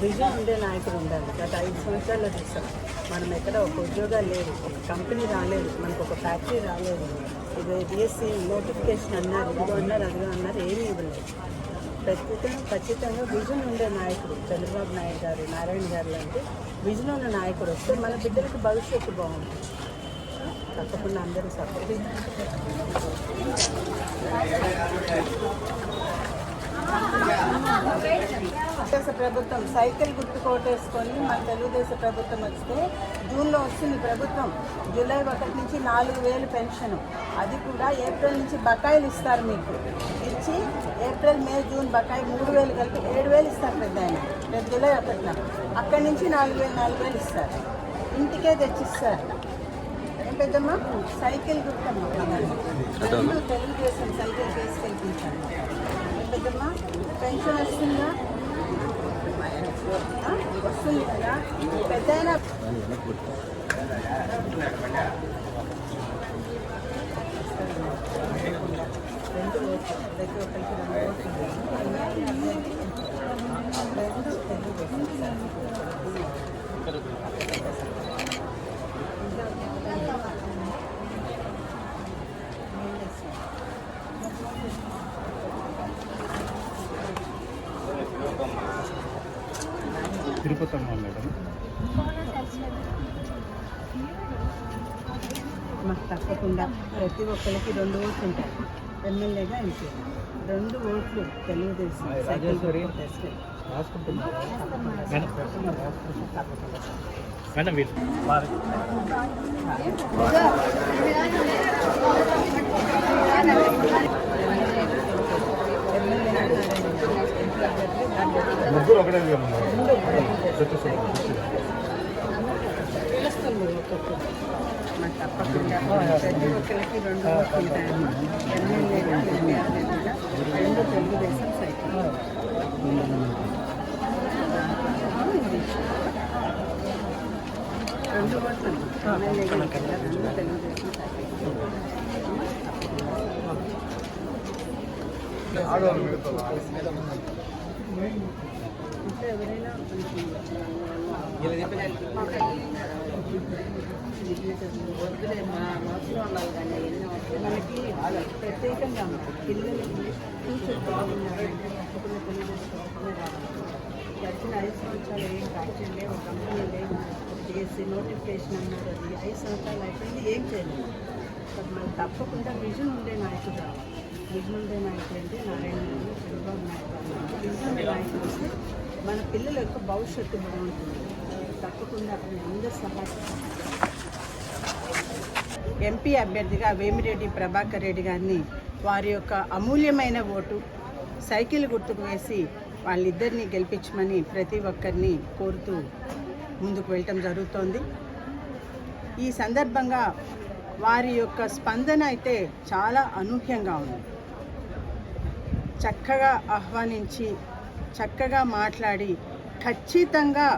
Vision ఉండే నాయకుడు ఉండాలి. గత 5 సంవత్సరాల్లో చూసాం మనం ఎక్కడ ఒక ఉద్యోగాలు లేదు, ఒక కంపెనీ రాలేదు, మనకు ఒక ఫ్యాక్టరీ రాలేదు. ఇది డిఎస్సి నోటిఫికేషన్ అన్నారు, ఇదిగో అన్నారు, అదిగో అన్నారు, ఏమీ ఇవ్వలేదు. ఖచ్చితంగా విజన్ ఉండే నాయకుడు చంద్రబాబు నాయుడు గారు, నారాయణ గారు లాంటి విజన్ ఉన్న నాయకుడు వస్తే మన బిడ్డలకు భవిష్యత్తు బాగుంటుంది. తప్పకుండా అందరూ సపోర్ట్. తెలుగుదేశం ప్రభుత్వం సైకిల్ గుర్తు కోటేసుకొని మన తెలుగుదేశం ప్రభుత్వం వస్తే జూన్లో వస్తుంది ప్రభుత్వం. జూలై 1 నుంచి 4,000 పెన్షన్, అది కూడా ఏప్రిల్ నుంచి బకాయిలు ఇస్తారు. మీకు ఇచ్చి ఏప్రిల్, మే, జూన్ బకాయి 3,000 కలిపి 7,000 ఇస్తారు పెద్ద ఆయన. రేపు జూలై 1 అక్కడి నుంచి 4,000 ఇస్తారు. ఇంటికే తెచ్చిస్తారు. ఏం పెద్దమ్మా సైకిల్ గుర్తమ్మా, తెలుగుదేశం సైకిల్ కేసు కల్పించాలి. ఏం పెద్దమ్మా పెన్షన్ వస్తుందా? వస్తుంది కదా. పెద్ద అయినా రెండు ఓట్లు, ప్రతి ఒక్కరికి 2 ఓట్లు. తిరుపతమ్మ మేడం మాకు తప్పకుండా ప్రతి ఒక్కరికి 2 ఓట్లు ఉంటాయి. ఎమ్మెల్యేగా ఎంపీ 2 ఓట్లు తెలుగుదేశం ముగ్గురు ఒకటే తప్పకుండా ప్రతి ఒక్కరికి 2 ఓట్లు ఉంటాయి. ఎమ్మెల్యేగా ఎంపీ అభ్యర్థిగా 2 తెలుగుదేశం సైకిల్, 2 ఓట్లు ఎమ్మెల్యేగా 2 తెలుగుదేశం సైకిల్. ఇంకా ఎవరైనా మనకి ప్రత్యేకంగా పిల్లలకి ఫ్యూచర్ బాగున్నారంటే తప్పకుండా తెలుగుదేశం రావాలి. గడిచిన 5 సంవత్సరాలు ఏం ఫ్యాక్టరీ లేవు, కంపెనీ లేవు, డిఎస్సి నోటిఫికేషన్ అన్నారు, అది 5 సంవత్సరాలు అయిపోయింది, ఏం చేయలేదు. మనకు తప్పకుండా విజన్ ఉండే నాయకుడు రావాలి. విజన్ ఉండే నాయకుడు అంటే నారాయణ గారు, చంద్రబాబు నాయుడు గారు. విజన్ ఉండే నాయకుడు వస్తే మన పిల్లల యొక్క భవిష్యత్తు బాగుంటుంది. తప్పకుండా అందరూ సహాయం. ఎంపీ అభ్యర్థిగా వేమిరెడ్డి ప్రభాకర్ రెడ్డి గారిని వారి యొక్క అమూల్యమైన ఓటు సైకిల్ గుర్తుకు వేసి వాళ్ళిద్దరినీ గెలిపించమని ప్రతి ఒక్కరిని కోరుతూ ముందుకు వెళ్ళటం జరుగుతోంది. ఈ సందర్భంగా వారి యొక్క స్పందన అయితే చాలా అనూహ్యంగా ఉంది. చక్కగా ఆహ్వానించి, చక్కగా మాట్లాడి ఖచ్చితంగా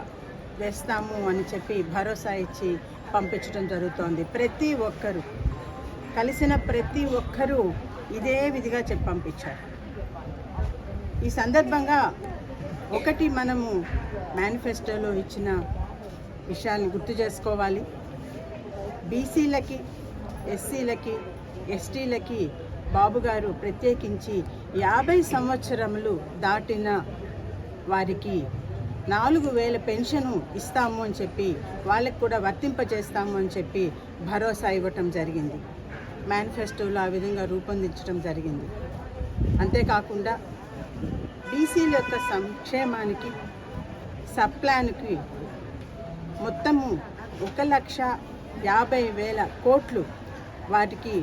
వేస్తాము అని చెప్పి భరోసా ఇచ్చి పంపించడం జరుగుతోంది. ప్రతి ఒక్కరూ కలిసిన ప్రతి ఒక్కరూ ఇదే విధిగా చెప్పి పంపించారు. ఈ సందర్భంగా ఒకటి మనము మేనిఫెస్టోలో ఇచ్చిన విషయాన్ని గుర్తు చేసుకోవాలి. బీసీలకి, ఎస్సీలకి, ఎస్టీలకి బాబు గారు ప్రత్యేకించి 50 సంవత్సరములు దాటిన వారికి 4,000 పెన్షను ఇస్తాము అని చెప్పి, వాళ్ళకి కూడా వర్తింపజేస్తాము అని చెప్పి భరోసా ఇవ్వటం జరిగింది. మేనిఫెస్టోలో ఆ విధంగా రూపొందించడం జరిగింది. అంతేకాకుండా బీసీల యొక్క సంక్షేమానికి, సప్లాన్కి మొత్తము 1,50,000 కోట్లు వాటికి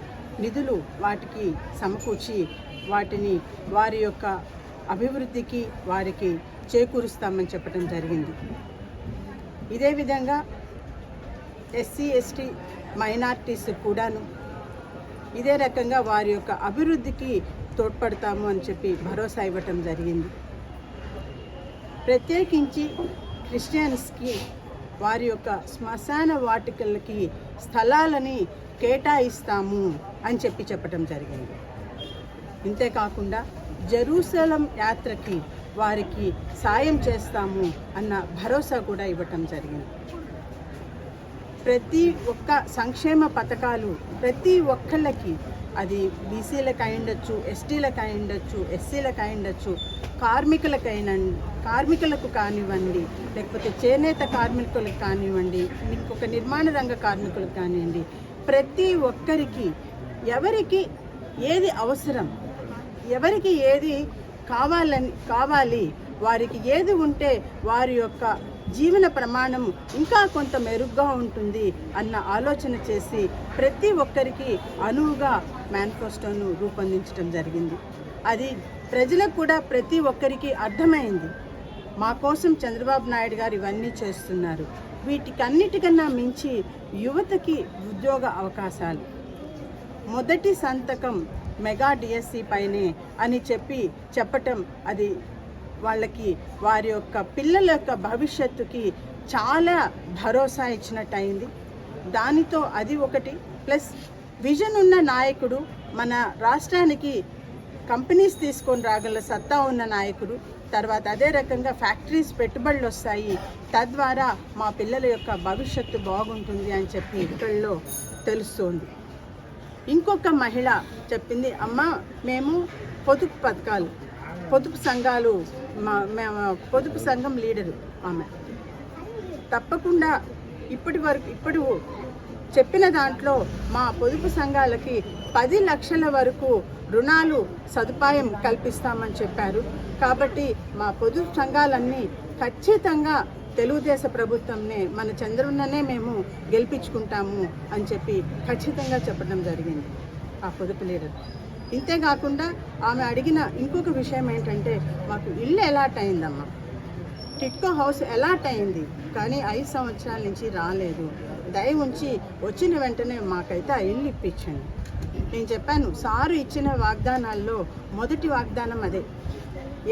నిధులు వాటికి సమకూర్చి వాటిని వారి యొక్క అభివృద్ధికి వారికి చేకూరుస్తామని చెప్పడం జరిగింది. ఇదే విధంగా ఎస్సీ, ఎస్టీ, మైనార్టీస్ కూడాను ఇదే రకంగా వారి యొక్క అభివృద్ధికి తోడ్పడతాము అని చెప్పి భరోసా ఇవ్వటం జరిగింది. ప్రత్యేకించి క్రిస్టియన్స్కి వారి యొక్క శ్మశాన వాటికలకి స్థలాలని కేటాయిస్తాము అని చెప్పి చెప్పడం జరిగింది. ఇంతేకాకుండా జెరూసలం యాత్రకి వారికి సాయం చేస్తాము అన్న భరోసా కూడా ఇవ్వటం జరిగింది. ప్రతి ఒక్క సంక్షేమ పథకాలు ప్రతి ఒక్కళ్ళకి, అది బీసీలకు అయిండొచ్చు, ఎస్టీలకు అయిండొచ్చు, ఎస్సీలకు అయిండొచ్చు, కార్మికులకు కానివ్వండి, లేకపోతే చేనేత కార్మికులకు కానివ్వండి, ఇంకొక నిర్మాణ రంగ కార్మికులకు కానివ్వండి, ప్రతి ఒక్కరికి ఎవరికి ఏది అవసరం, ఎవరికి ఏది కావాలి, వారికి ఏది ఉంటే వారి యొక్క జీవన ప్రమాణం ఇంకా కొంత మెరుగ్గా ఉంటుంది అన్న ఆలోచన చేసి ప్రతి ఒక్కరికి అనువుగా మేనిఫెస్టోను రూపొందించడం జరిగింది. అది ప్రజలకు కూడా ప్రతి ఒక్కరికి అర్థమైంది. మా కోసం చంద్రబాబు నాయుడు గారు ఇవన్నీ చేస్తున్నారు. వీటికన్నిటికన్నా మించి యువతకి ఉద్యోగ అవకాశాలు, మొదటి సంతకం మెగా డిఎస్సి పైనే అని చెప్పటం, అది వాళ్ళకి వారి యొక్క పిల్లల యొక్క భవిష్యత్తుకి చాలా భరోసా ఇచ్చినట్టు అయింది. దానితో అది ఒకటి, ప్లస్ విజన్ ఉన్న నాయకుడు, మన రాష్ట్రానికి కంపెనీస్ తీసుకొని రాగల సత్తా ఉన్న నాయకుడు, తర్వాత అదే రకంగా ఫ్యాక్టరీస్ పెట్టుబడులు వస్తాయి, తద్వారా మా పిల్లల యొక్క భవిష్యత్తు బాగుంటుంది అని చెప్పి ఇక్కడలో తెలుస్తోంది. ఇంకొక మహిళ చెప్పింది, అమ్మ మేము పొదుపు సంఘాలు, పొదుపు సంఘం లీడరు ఆమె. తప్పకుండా ఇప్పుడు చెప్పిన దాంట్లో మా పొదుపు సంఘాలకి 10 లక్షల వరకు రుణాలు సదుపాయం కల్పిస్తామని చెప్పారు. కాబట్టి మా పొదుపు సంఘాలన్నీ ఖచ్చితంగా తెలుగుదేశం ప్రభుత్వంనే, మన చంద్రన్ననే మేము గెలిపించుకుంటాము అని చెప్పి ఖచ్చితంగా చెప్పడం జరిగింది ఆ పొదుపు లీడర్. ఇంతేకాకుండా ఆమె అడిగిన ఇంకొక విషయం ఏంటంటే, మాకు ఇల్లు అలాట్ అయిందమ్మా, టిట్కో హౌస్ అలాట్ అయింది, కానీ 5 సంవత్సరాల నుంచి రాలేదు. దయ ఉంచి వచ్చిన వెంటనే మాకైతే ఆ ఇల్లు ఇప్పించండి. నేను చెప్పాను, సారు ఇచ్చిన వాగ్దానాల్లో మొదటి వాగ్దానం అదే.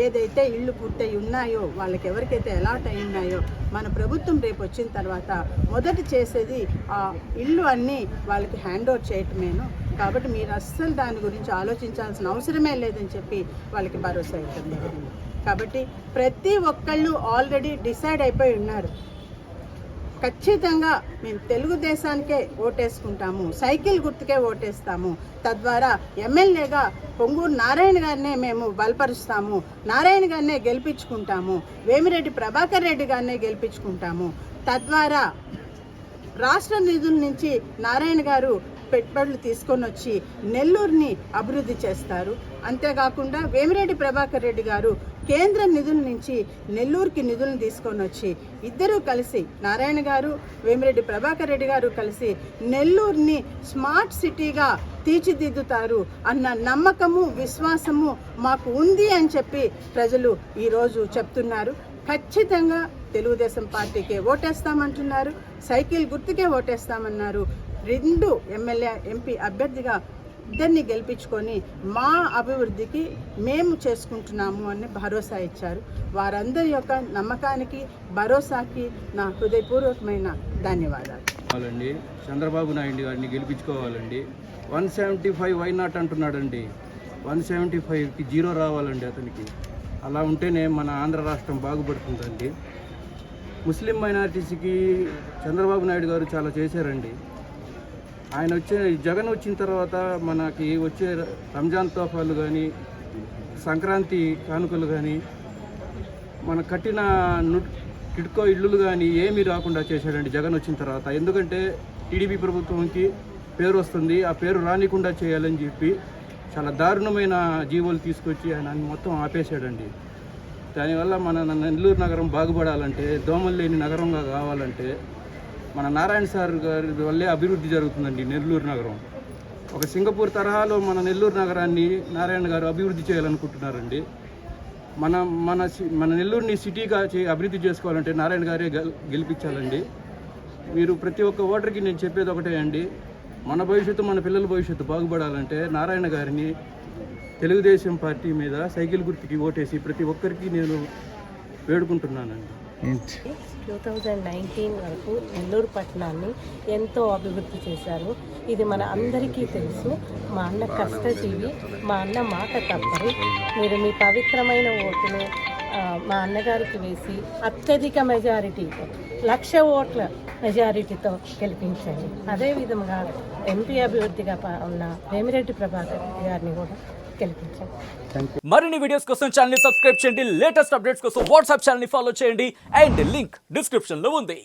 ఏదైతే ఇళ్ళు పూర్తయి ఉన్నాయో, వాళ్ళకి ఎవరికైతే అలాట్ అయి ఉన్నాయో, మన ప్రభుత్వం రేపు వచ్చిన తర్వాత మొదటి చేసేది ఆ ఇల్లు అన్నీ వాళ్ళకి హ్యాండ్ ఓవర్ చేయటమేను. కాబట్టి మీరు అస్సలు దాని గురించి ఆలోచించాల్సిన అవసరమే లేదని చెప్పి వాళ్ళకి భరోసా ఇవ్వడం జరిగింది. కాబట్టి ప్రతి ఒక్కళ్ళు ఆల్రెడీ డిసైడ్ అయిపోయి ఉన్నారు, ఖచ్చితంగా మేము తెలుగుదేశానికే ఓటేసుకుంటాము, సైకిల్ గుర్తుకే ఓటేస్తాము, తద్వారా ఎమ్మెల్యేగా పొంగూరు నారాయణ గారినే మేము బలపరుస్తాము, నారాయణ గారినే గెలిపించుకుంటాము, వేమిరెడ్డి ప్రభాకర్ రెడ్డి గారినే గెలిపించుకుంటాము, తద్వారా రాష్ట్ర నిధుల నుంచి నారాయణ గారు పెట్టుబడులు తీసుకొని వచ్చి నెల్లూరుని అభివృద్ధి చేస్తారు. అంతేకాకుండా వేమిరెడ్డి ప్రభాకర్ రెడ్డి గారు కేంద్ర నిధుల నుంచి నెల్లూరుకి నిధులను తీసుకొని వచ్చి ఇద్దరూ కలిసి, నారాయణ గారు వేమిరెడ్డి ప్రభాకర్ రెడ్డి గారు కలిసి నెల్లూరుని స్మార్ట్ సిటీగా తీర్చిదిద్దుతారు అన్న నమ్మకము, విశ్వాసము మాకు ఉంది అని చెప్పి ప్రజలు ఈరోజు చెప్తున్నారు. ఖచ్చితంగా తెలుగుదేశం పార్టీకే ఓటేస్తామంటున్నారు, సైకిల్ గుర్తుకే ఓటేస్తామన్నారు. 2 ఎమ్మెల్యే ఎంపీ అభ్యర్థిగా ఇద్దరిని గెలిపించుకొని మా అభివృద్ధికి మేము చేసుకుంటున్నాము అని భరోసా ఇచ్చారు. వారందరి యొక్క నమ్మకానికి, భరోసాకి నా హృదయపూర్వకమైన ధన్యవాదాలు. చంద్రబాబు నాయుడు గారిని గెలిపించుకోవాలండి. 175 వై నాట్ అంటున్నాడండి. 175కి 0 రావాలండి అతనికి. అలా ఉంటేనే మన ఆంధ్ర రాష్ట్రం బాగుపడుతుందండి. ముస్లిం మైనారిటీస్కి చంద్రబాబు నాయుడు గారు చాలా చేశారండి. ఆయన జగన్ వచ్చిన తర్వాత మనకి వచ్చే రంజాన్ తోఫాలు కానీ, సంక్రాంతి కానుకలు కానీ, మన కట్టిన టిడ్కో ఇళ్ళు కానీ ఏమీ రాకుండా చేశాడండి జగన్ వచ్చిన తర్వాత. ఎందుకంటే టీడీపీ ప్రభుత్వంకి పేరు వస్తుంది, ఆ పేరు రానికుండా చేయాలని చెప్పి చాలా దారుణమైన జీవోలు తీసుకొచ్చి ఆయన మొత్తం ఆపేశాడండి. దానివల్ల మన నెల్లూరు నగరం బాగుపడాలంటే, దోమలు లేని నగరంగా కావాలంటే మన నారాయణ సార్ గారి వల్లే అభివృద్ధి జరుగుతుందండి నెల్లూరు నగరం. ఒక సింగపూర్ తరహాలో మన నెల్లూరు నగరాన్ని నారాయణ గారు అభివృద్ధి చేయాలనుకుంటున్నారండి. మన నెల్లూరుని సిటీగా అభివృద్ధి చేసుకోవాలంటే నారాయణ గారే గెలిపించాలండి. మీరు ప్రతి ఒక్క ఓటర్కి నేను చెప్పేది ఒకటే అండి, మన భవిష్యత్తు, మన పిల్లల భవిష్యత్తు బాగుపడాలంటే నారాయణ గారిని తెలుగుదేశం పార్టీ మీద సైకిల్ గుర్తుకి ఓటేసి ప్రతి ఒక్కరికి నేను వేడుకుంటున్నానండి. 2019 వరకు నెల్లూరు పట్టణాన్ని ఎంతో అభివృద్ధి చేశారు. ఇది మన అందరికీ తెలుసు. మా అన్న కష్టజీవి, మా అన్న మాట తప్పరు. మీరు మీ పవిత్రమైన ఓటును మా అన్నగారికి వేసి అత్యధిక మెజారిటీతో 1,00,000 ఓట్ల మెజారిటీతో గెలిపించండి. అదేవిధంగా ఎంపీ అభివృద్ధిగా ఉన్న వేమిరెడ్డి ప్రభాకర్ రెడ్డి గారిని కూడా గెలిపించండి. మరిన్ని వీడియోస్ కోసం ఛానల్ ని సబ్స్క్రైబ్ చేయండి. లేటెస్ట్ అప్డేట్స్ కోసం వాట్సాప్ ఛానల్ ని ఫాలో చేయండి. అండ్ లింక్ డిస్క్రిప్షన్ లో ఉంది.